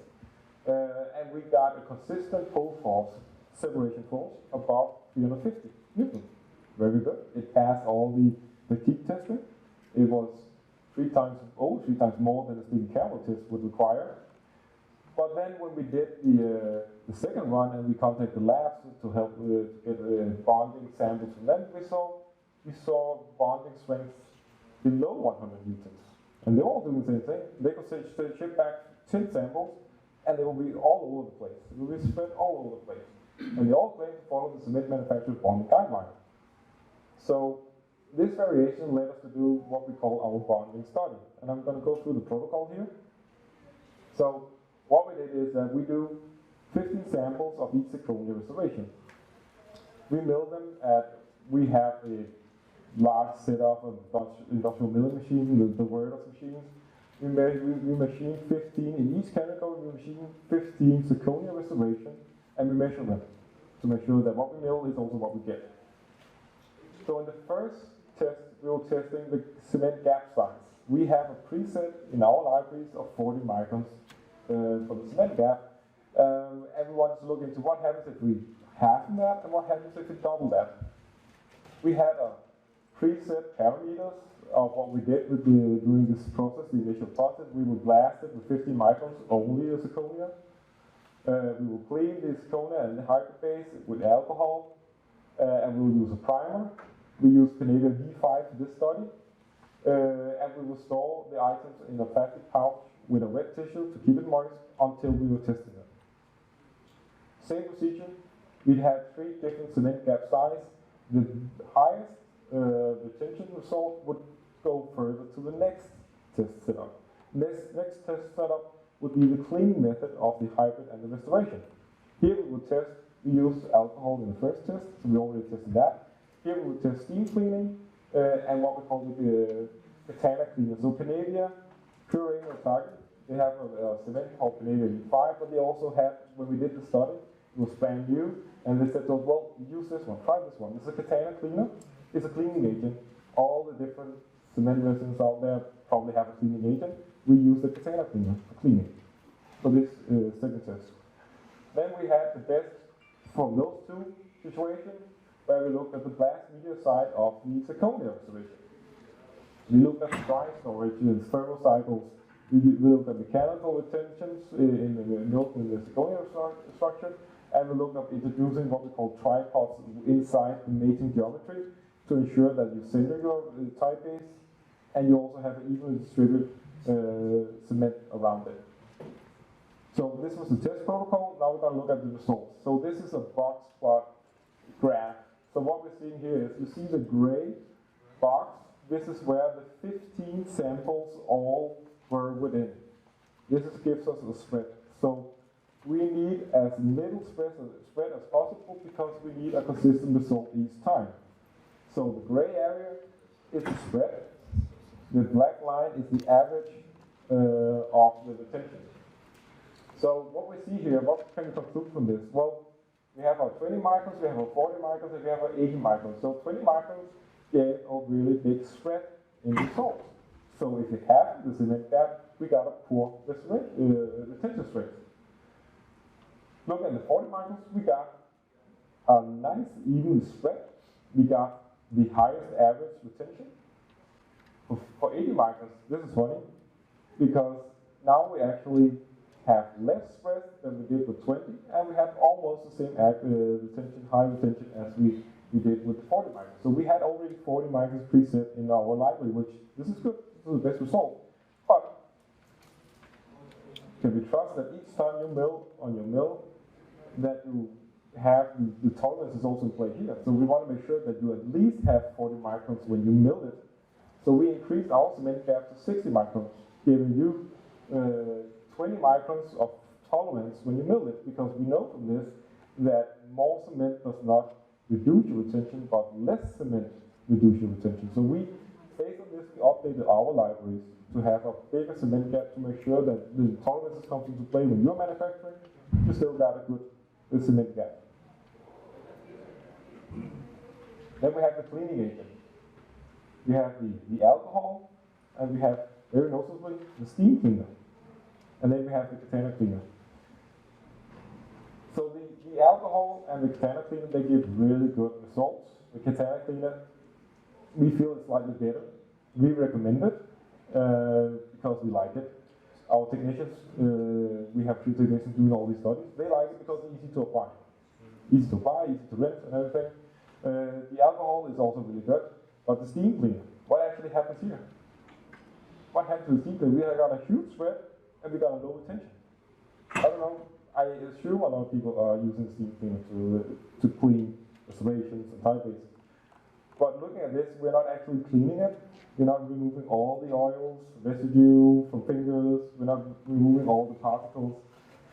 And we got a consistent pull force, separation force, above 350 newtons. Very good. It passed all the fatigue testing. It was three times more than the Stephen Campbell test would require. But then when we did the second run and we contacted the labs to help get bonding samples from them, we saw bonding strength below 100 newtons. And they were all doing the same thing. They could ship back 10 samples, and they will be all over the place. They will be spread all over the place. And they all claim to follow the cement manufacturer's bonding guideline. So this variation led us to do what we call our bonding study. And I'm going to go through the protocol here. So what we did is that we do 15 samples of each zirconia restoration. We mill them we have a large setup of industrial milling machine, the Worders machines. We machine 15 in each chemical, we machine 15 zirconia restoration, and we measure them to make sure that what we mill is also what we get. So in the first test, we were testing the cement gap size. We have a preset in our libraries of 40 microns for the cement gap. And we wanted to look into what happens if we halve that and what happens if we double that. We had a preset parameters of what we did with during this process, the initial process. We would blast it with 50 microns only of zirconia. We will clean the zirconia and the hybrid base with alcohol, and we will use a primer. We use Panavia V5 for this study, and we will store the items in a plastic pouch with a wet tissue to keep it moist until we were testing it. Same procedure, we had 3 different cement gap sizes. The highest retention result would go further to the next test setup. Next test setup would be the cleaning method of the hybrid and the restoration. Here we would test, we used alcohol in the first test, so we already tested that. Here we would test steam cleaning and what we call the katana cleaner. So Panavia, Purine or Target, they have a cement called Panavia V5, but they also had, when we did the study, it was brand new, and they said to us, well, use this one, try this one. This is a katana cleaner, it's a cleaning agent. All the different cement resins out there probably have a cleaning agent. We use the katana cleaner for cleaning for this second test. Then we had the best from those 2 situations, where we looked at the blast media side of the zirconia restoration. We looked at the dry storage and thermal cycles. We looked at mechanical retentions in the zirconia structure, and we looked at introducing what we call tripods inside the mating geometry to ensure that you center your type base, and you also have an evenly distributed cement around it. So this was the test protocol. Now we're going to look at the results. So this is a box plot graph. So what we're seeing here is, you see the gray box. This is where the 15 samples all were within. This gives us a spread. So we need as little spread as possible because we need a consistent result each time. So the gray area is the spread. The black line is the average of the retention. So what we see here, what can we conclude from this? Well, we have our 20 microns, we have our 40 microns, and we have our 80 microns. So 20 microns gave a really big spread in results. So if you have the cement gap, we got a poor retention strength. Look at the 40 microns, we got a nice even spread. We got the highest average retention. For 80 microns, this is funny, because now we actually have less spread than we did with 20, and we have almost the same high retention as we did with the 40 microns. So we had already 40 microns preset in our library, which this is good, this is the best result. But can we trust that each time you mill on your mill, that you have the tolerance is also in play here? So we want to make sure that you at least have 40 microns when you mill it. So we increased our cement gap to 60 microns, giving you 20 microns of tolerance when you mill it, because we know from this that more cement does not reduce your retention, but less cement reduces your retention. So we, based on this, we updated our libraries to have a bigger cement gap to make sure that the tolerances comes into play when you're manufacturing. You still got a good cement gap. Then we have the cleaning agent. We have the alcohol, and we have, very noticeably, the steam cleaner. And then we have the katana cleaner. So the alcohol and the katana cleaner, they give really good results. The katana cleaner, we feel it's slightly better. We recommend it because we like it. Our technicians, we have 2 technicians doing all these studies. They like it because it's easy to apply. Easy to apply, easy to rinse and everything. The alcohol is also really good. But the steam cleaner, what actually happens here? What happens to the steam cleaner? We have got a huge spread and we got a low retention. I don't know. I assume a lot of people are using steam cleaner to clean restorations and type bases. But looking at this, we're not actually cleaning it. We're not removing all the oils, residue from fingers. We're not removing all the particles.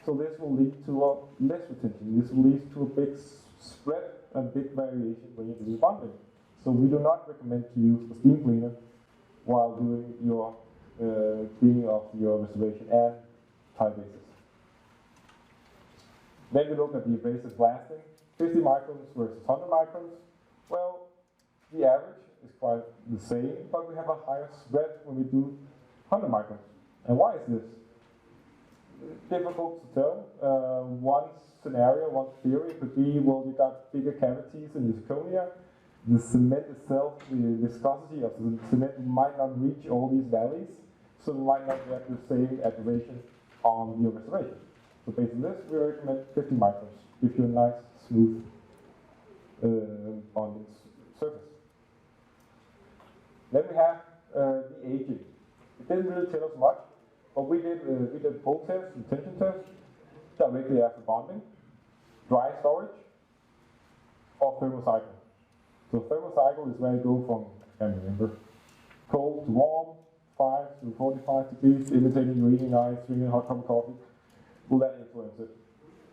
So this will lead to a less retention. This will lead to a big spread and big variation when you're doing bonding. So we do not recommend to use a steam cleaner while doing your cleaning of your restoration and type bases. Then we look at the abrasive blasting, 50 microns versus 100 microns. Well, the average is quite the same, but we have a higher spread when we do 100 microns. And why is this? Difficult to tell. One scenario, one theory could be, well, you got bigger cavities in the zirconia. The cement itself, the viscosity of the cement might not reach all these valleys, so we might not get the same activation on your restoration. So based on this, we recommend 50 microns. Give you a nice, smooth bonding surface. Then we have the aging. It didn't really tell us much, but we did pull tests and tension tests directly after bonding, dry storage, or thermocycle. So thermocycle is where you go from, I can't remember, cold to warm, 5 to 45 degrees, imitating your eating ice, drinking hot cup of coffee. Will that influence it?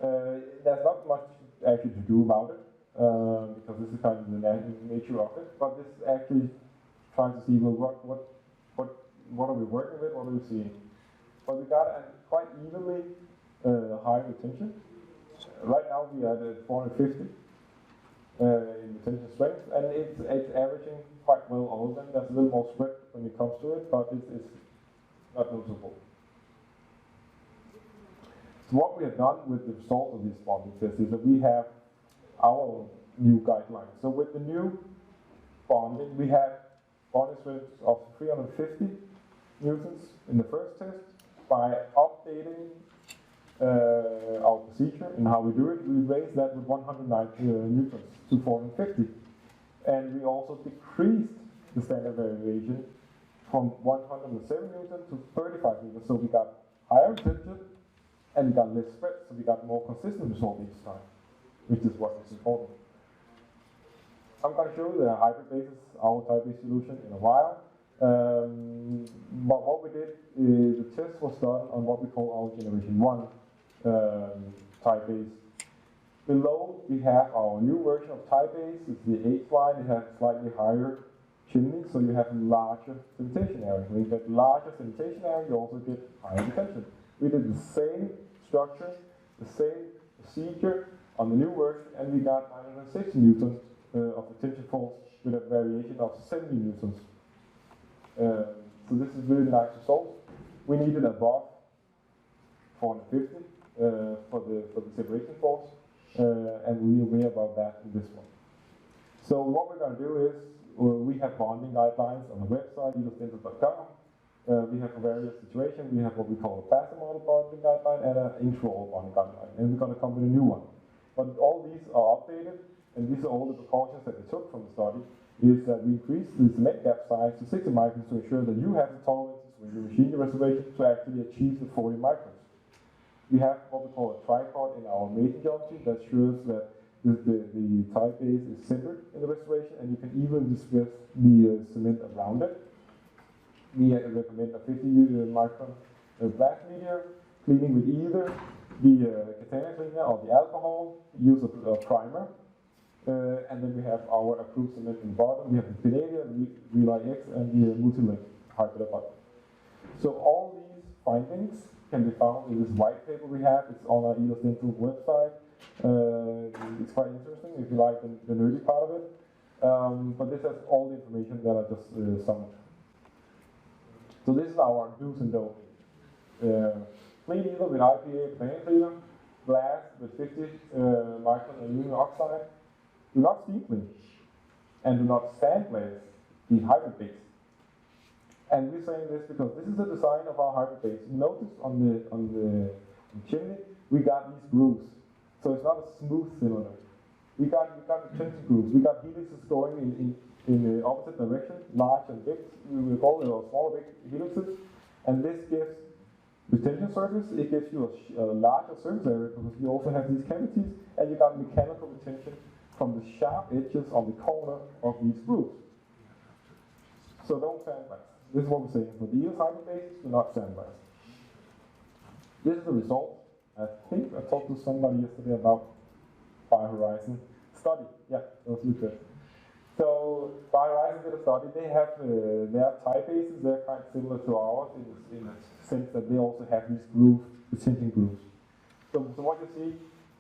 There's not much actually to do about it, because this is kind of the nature of it, but this is actually trying to see, well, what are we working with, what are we seeing? But we got a quite evenly high retention. Right now we are at 450 in retention strength, and it's averaging quite well all of them. There's a little more spread when it comes to it, but it's not noticeable. So what we have done with the result of this bonding test is that we have our new guidelines. So with the new bonding, we had bonding strengths of 350 newtons in the first test. By updating our procedure and how we do it, we raised that with 190 newtons to 450. And we also decreased the standard variation from 107 newtons to 35 newtons. So we got higher retention and we got less spread, so we got more consistent result each time, which is what is important. I'm going to show you the hybrid basis, our type-based solution in a while. But what we did is the test was done on what we call our generation 1 type-based. Below we have our new version of type-based. It's the 8th line. It has slightly higher chimney, so you have larger sedimentation area. When you get larger sedimentation area, you also get higher retention. We did the same structure, the same procedure on the new version, and we got 960 newtons of retention force with a variation of 70 newtons. So this is really nice result. We needed above 450 for the separation force, and we are way above that in this one. So what we're going to do is we have bonding guidelines on the website, elosdental.com. We have for various situations. We have what we call a plastic model bonding guideline and an intraoral bonding guideline, and we're going to come with a new one. But all these are updated, and these are all the precautions that we took from the study. Is that we increase the cement gap size to 60 microns to ensure that you have the tolerances when you machine your reservation to actually achieve the 40 microns. We have what we call a tripod in our mason junction that ensures that the type base is centered in the restoration, and you can even disperse the cement around it. We recommend a 50 micron blast media, cleaning with either the container cleaner or the alcohol, use of a primer. And then we have our approved cement in the bottom. We have the Pinavia, Relay X, and the Multilink hybrid bottom. So all these findings can be found in this white paper we have. It's on our Elos Dental website. It's quite interesting if you like the nerdy part of it. But this has all the information that I just summed. So this is our do's and don'ts. Clean either with IPA container cleaner, blast with 50 micron aluminum oxide. Do not steam clean, and do not sandblast the hybrid base. And we're saying this because this is the design of our hybrid base. Notice on the chimney we got these grooves, so it's not a smooth cylinder. We got the tension grooves. We got helixes going in the opposite direction, large and big. We call it smaller big helixes, and this gives retention surface. It gives you a larger surface area because you also have these cavities, and you got mechanical retention from the sharp edges on the corner of these grooves. So don't sandblast. This is what we're saying. For the Elos hybrid bases, do not sandblast. This is the result. I think I talked to somebody yesterday about Fire Horizon study. Yeah, that was good. So Fire Horizon did a study. They have their type bases. They're quite similar to ours in the sense that they also have these grooves, retention grooves. So what you see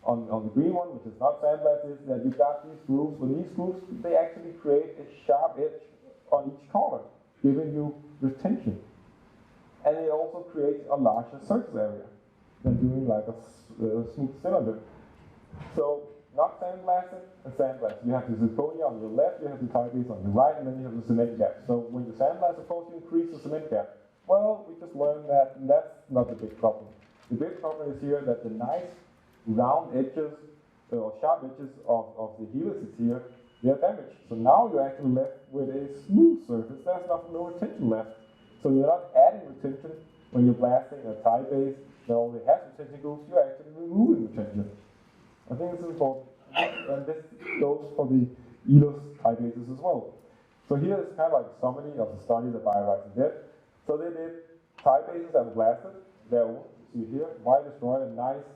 on the green one, which is not sandblasted, is that you got these grooves. When these grooves, they actually create a sharp edge on each corner, giving you retention. And it also creates a larger surface area than doing like a smooth cylinder. So not sandblasted and sandblasted. You have the zirconia on your left, you have the type base on your right, and then you have the cement gap. So when you sandblast, of course, you increase the cement gap. Well, we just learned that that's not the big problem. The big problem is here that the nice round edges or sharp edges of the helixes here, they are damaged. So now you're actually left with a smooth surface. There's no retention left. So you're not adding retention when you're blasting a tie base that already has retention grooves. You're actually removing retention. I think this is important. And this goes for the Elos tie bases as well. So here is kind of like a summary of the study that BioHorizons did. So they did tie bases that were blasted. Their own, see here, why destroy a nice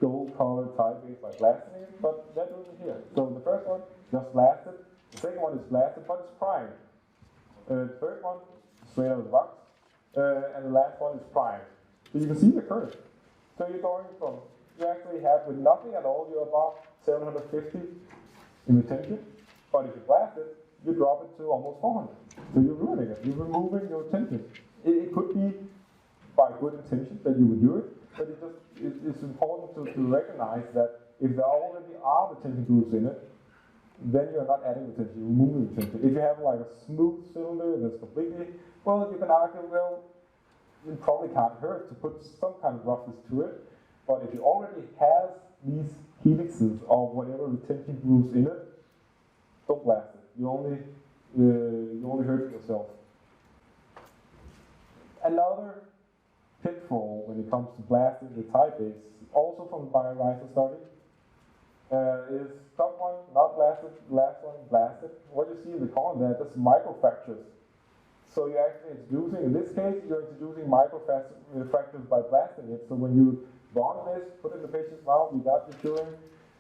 gold-colored tie base by blasting it? But they're doing it here. So the first one just blasted. The second one is blasted, but it's primed. The third one, straight out of the box. And the last one is primed. So you can see the curve. So you're going from, you actually have with nothing at all, you're above 750 in retention. But if you blast it, you drop it to almost 400. So you're ruining it. You're removing your retention. It could be by good intention that you would do it, but it's important to recognize that if there already are retention grooves in it, then you're not adding retention, you're removing retention. If you have like a smooth cylinder that's completely, well, you can argue, well, it probably can't hurt to put some kind of roughness to it, but if you already have these helixes or whatever retention grooves in it, don't blast it. You only hurt yourself. Another pitfall when it comes to blasting the tie base, also from the BioHorizons study, is top one not blasted, last one blasted. What you see in the corner there, that's microfractures. So you're actually introducing, in this case, you're introducing microfractures by blasting it. So when you bond this, put it in the patient's mouth, you got the curing,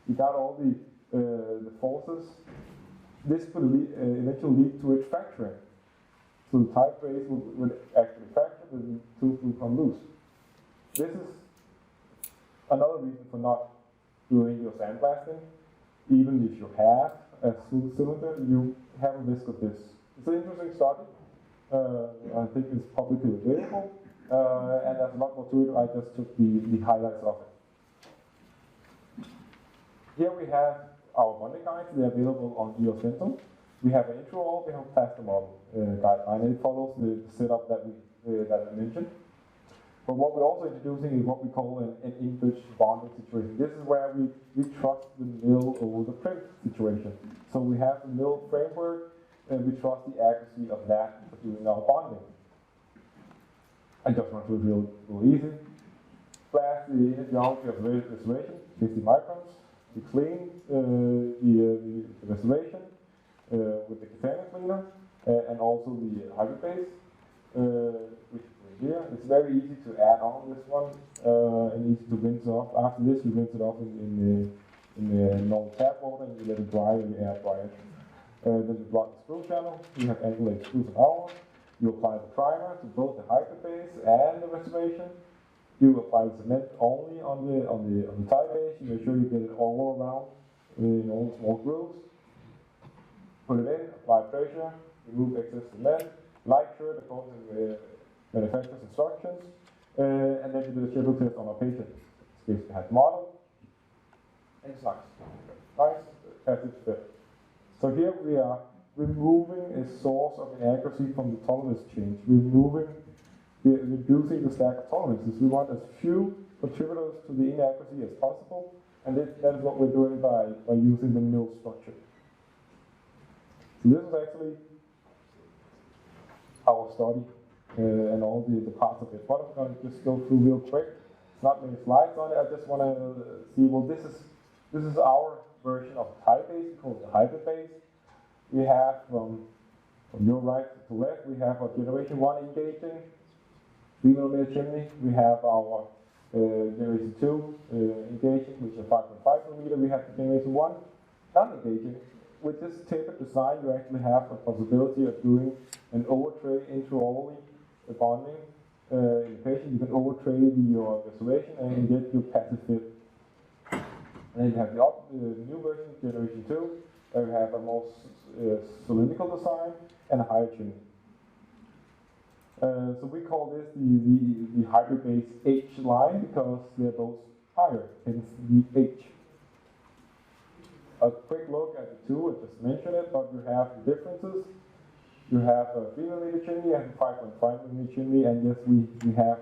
you got all the forces. This could eventually lead to it fracturing. So the tie base would actually fracture, the tooth will come loose. This is another reason for not doing your sandblasting. Even if you have a smooth cylinder, you have a risk of this. It's an interesting study. I think it's publicly available, and there's a lot more to it. I just took the highlights of it. Here we have our bonding guides. They're available on Elos Medtech. We have an intro, we have a plaster model guideline, and it follows the setup that I mentioned. But what we're also introducing is what we call an in-pitch bonding situation. This is where we trust the mill over the print situation. So we have the mill framework, and we trust the accuracy of that for doing our bonding. I just want to reveal real easy. Blast the inner geometry of the reservation, 50 microns. We clean the reservation with the container cleaner and also the hybrid base, which is here. It's very easy to add on this one and easy to rinse off. After this, you rinse it off in the normal tap water and you let it dry and you air dry it. Then you block the screw channel. You have angle 8 screws an hour. You apply the primer to both the hybrid base and the reservation. You apply cement only on the tie base. You make sure you get it all around in all the small grooves. Put it in, apply pressure, remove excess cement, light sure according to the manufacturer's instructions, and then you do a shaper test on our patient. In this case, we have model, and it's nice. Nice as it fit. So here we are removing a source of inaccuracy from the tolerance change. We're reducing the stack of tolerances. We want as few contributors to the inaccuracy as possible, and that is what we're doing by using the mill structure. So this is actually our study and all the parts of it. What I'm going to just go through real quick. It's not many slides on it. I just want to see, well, this is our version of tie base, called the hybrid base. We have from your right to left, we have our generation 1 engaging 3mm chimney. We have our generation 2 engaging, which is 5.5mm. We have the generation 1 non-engaging. With this tapered design, you actually have a possibility of doing an overtray intraorally bonding in the patient. You can overtray your reservation and get your passive fit. And then you have the new version, generation 2, where you have a more cylindrical design and a higher chimney. So we call this the hybrid base H line because they're both higher, hence the H. A quick look at the two, I just mentioned it, but you have the differences. You have a 3mm chimney and 5.5mm chimney, and yes, we have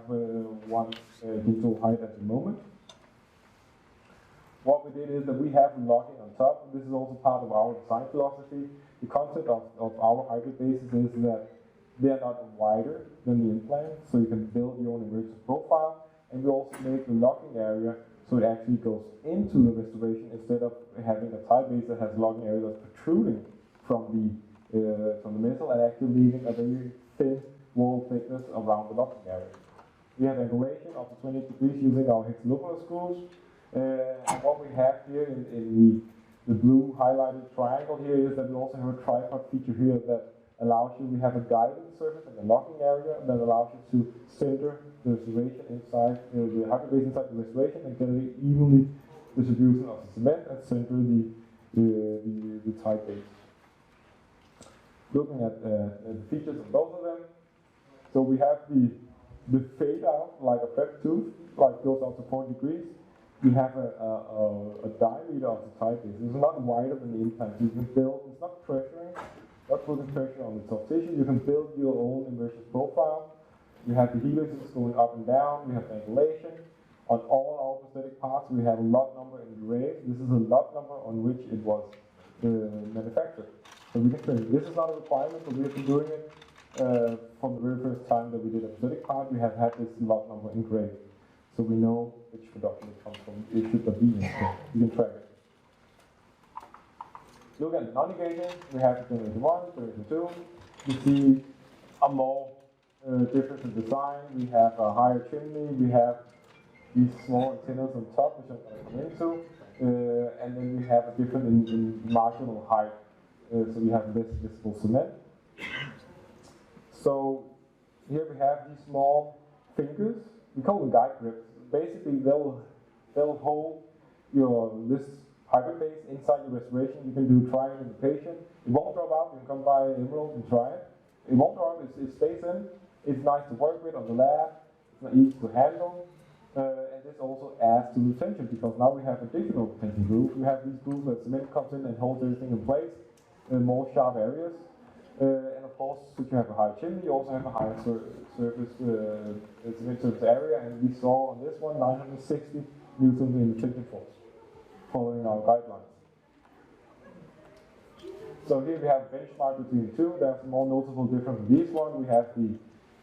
one detail height at the moment. what we did is that we have locking on top. This is also part of our design philosophy. The concept of our hybrid bases is that they are not wider than the implant, so you can build your own immersive profile. And we also make the locking area so it actually goes into the restoration instead of having a tie base that has locking area that's protruding from the metal and actually leaving a very thin wall thickness around the locking area. We have angulation up to 28 degrees using our hexagonal screws. And what we have here in the blue highlighted triangle here is that we also have a tripod feature here that allows you, we have a guiding surface and a locking area that allows you to center the restoration inside, the hybrid base inside the restoration and get an evenly distribution of the cement and center the tight base. Looking at the features of both of them, so we have the fade out like a prep tooth, like goes out to 40 degrees. We have a diameter of the tight base. It's not wider than the implant. You can build, it's not pressuring, not putting pressure on the soft tissue. You can build your own immersive profile. We have the helixes going up and down. We have angulation. On all our prosthetic parts, we have a lot number engraved. This is a lot number on which it was manufactured. So we can say this is not a requirement, but we have been doing it from the very first time that we did a prosthetic part. We have had this lot number engraved. So we know which production it comes from. It should not be in, so you can track it. Look at the non-negating. We have generation 1, generation 2. You see a more difference in design. We have a higher chimney. We have these small antennas on top, which I'm going to come into. And then we have a different in marginal height. So we have less visible cement. So here we have these small fingers. We call them guide grips. Basically, they'll hold this hybrid base inside your restoration. You can try it in the patient. It won't drop out. You can come by Emerald and try it. It won't drop. It stays in. It's nice to work with on the lab. It's not easy to handle. And this also adds to retention because now we have additional retention grooves. We have these grooves where cement comes in and holds everything in place in more sharp areas. And of course, since you have a higher chimney, you also have a higher surface cement surface area. And we saw on this one 960 newtons in retention force, following our guidelines. So here we have a benchmark between the two. There's a more noticeable difference in these one. We have the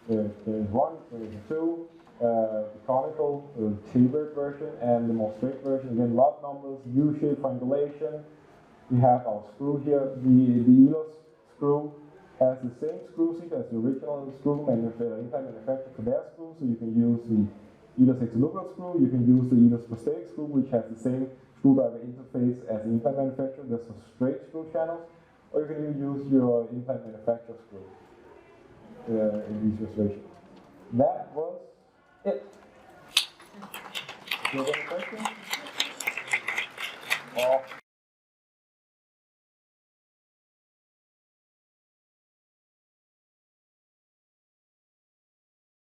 generation 1, generation 2, the conical, tapered version, and the more straight version. Again, lot numbers, U-shape triangulation. We have our screw here. The Elos screw has the same screw seat as the original screw implant manufactured for their screw. So you can use the Elos hexagonal screw. You can use the Elos prosthetic screw, which has the same screwdriver interface as the implant manufacturer. There's some straight screw channels. Or you can even use your implant manufacturer screw in these restorations. That was it. Do you have any questions?